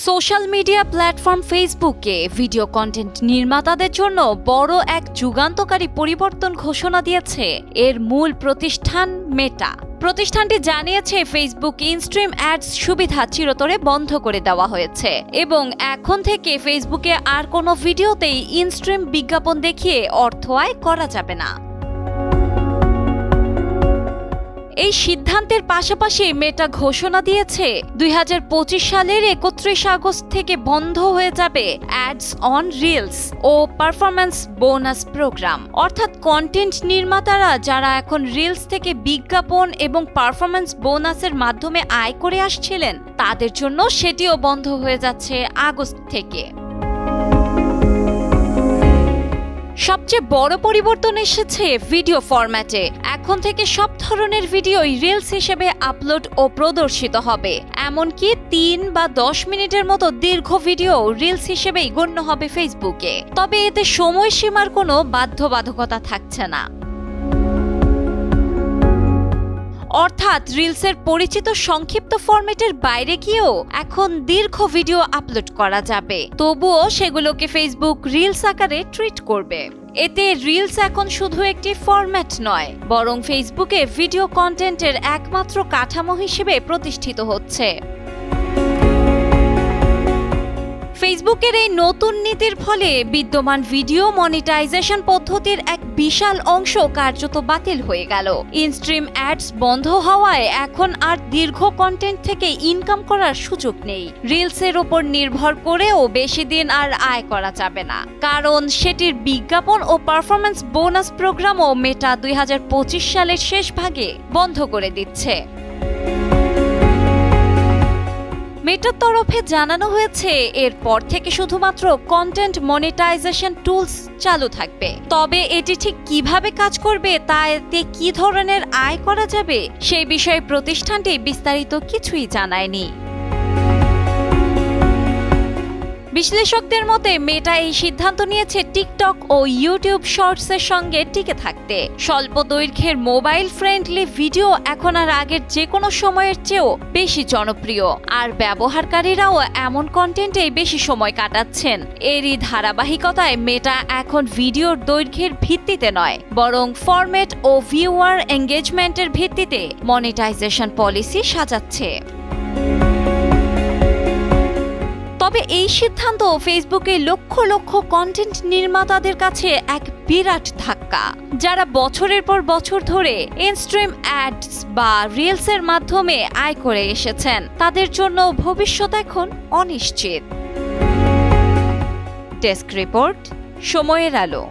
Social media platform ফেসবুকে video content নির্মাতাদের জন্য বড় এক যুগান্তকারী পরিবর্তন ঘোষণা দিয়েছে এর মূল প্রতিষ্ঠান মেটা। প্রতিষ্ঠানটি জানিয়েছে ফেসবুক ইনস্ট্রিম অ্যাডস সুবিধা চিরতরে বন্ধ করে দেওয়া হয়েছে এবং এখন থেকে ফেসবুকে আর কোনো ভিডিওতেই ইনস্ট্রিম বিজ্ঞাপন দেখিয়ে অর্থ আয় করা যাবে না। এই সিদ্ধান্তের পাশাপাশি মেটা ঘোষণা দিয়েছে 2025 সালের 31 আগস্ট থেকে বন্ধ হয়ে যাবে অ্যাডস অন রিলস ও পারফরম্যান্স বোনাস প্রোগ্রাম। অর্থাৎ কন্টেন্ট নির্মাতারা যারা এখন রিলস থেকে বিজ্ঞাপন এবং পারফরম্যান্স বোনাসের মাধ্যমে আয় করে আসছিলেন তাদের জন্য সেটিও বন্ধ হয়ে যাচ্ছে আগস্ট থেকে। সবচেয়ে বড় পরিবর্তন এসেছে ভিডিও ফরম্যাটে। এখন থেকে সব ধরনের ভিডিওই রিলস হিসেবে আপলোড ও প্রদর্শিত হবে। এমনকি 3 বা 10 মিনিটের মতো দীর্ঘ ভিডিও রিলস হিসেবেই গণ্য হবে ফেসবুকে। তবে এতে সময়সীমার কোনো বাধ্যবাধকতা থাকছে না। অর্থাৎ রিলসের পরিচিত সংক্ষিপ্ত ফরম্যাটের বাইরে গিয়েও এখন দীর্ঘ ভিডিও আপলোড করা যাবে। তবুও সেগুলোকে ফেসবুক রিলস আকারে ট্রিট করবে। এতে রিলস এখন শুধু একটি ফরম্যাট নয়, বরং ফেসবুকে ভিডিও কন্টেন্টের একমাত্র কাঠামো হিসেবে প্রতিষ্ঠিত হচ্ছে। ফেসবুকের এই নতুন নীতির ফলে বিদ্যমান ভিডিও মনিটাইজেশন পদ্ধতির এক বিশাল অংশ কার্যত বাতিল হয়ে গেল। ইনস্ট্রিম অ্যাডস বন্ধ হওয়ায় এখন আর দীর্ঘ কন্টেন্ট থেকে ইনকাম করার সুযোগ নেই। রিলসের ওপর নির্ভর করেও বেশি দিন আর আয় করা যাবে না, কারণ সেটির বিজ্ঞাপন ও পারফরম্যান্স বোনাস প্রোগ্রামও মেটা 2025 সালের শেষ ভাগে বন্ধ করে দিচ্ছে। মেটার তরফে জানানো হয়েছে এরপর থেকে শুধুমাত্র কন্টেন্ট মনিটাইজেশন টুলস চালু থাকবে। তবে এটি ঠিক কিভাবে কাজ করবে, তাতে কি ধরনের আয় করা যাবে সেই বিষয়ে প্রতিষ্ঠানটি বিস্তারিত কিছুই জানায়নি। বিশ্লেষকদের মতে মেটা এই সিদ্ধান্ত নিয়েছে টিকটক ও ইউটিউব শর্টসের সঙ্গে টিকে থাকতে। স্বল্প দৈর্ঘ্যের মোবাইল ফ্রেন্ডলি ভিডিও এখন আর আগের যে কোনো সময়ের চেয়েও বেশি জনপ্রিয়, আর ব্যবহারকারীরাও এমন কন্টেন্টে বেশি সময় কাটাচ্ছেন। এরই ধারাবাহিকতায় মেটা এখন ভিডিওর দৈর্ঘ্যের ভিত্তিতে নয়, বরং ফরম্যাট ও ভিউয়ার এঙ্গেজমেন্টের ভিত্তিতে মনিটাইজেশন পলিসি সাজাচ্ছে। তবে এই সিদ্ধান্ত ফেসবুকে লক্ষ লক্ষ কন্টেন্ট নির্মাতাদের কাছে এক বিরাট ধাক্কা। যারা বছরের পর বছর ধরে ইনস্ট্রিম অ্যাডস বা রিলসের মাধ্যমে আয় করে এসেছেন, তাদের জন্য ভবিষ্যৎ এখন অনিশ্চিত। ডেস্ক রিপোর্ট, সময়ের আলো।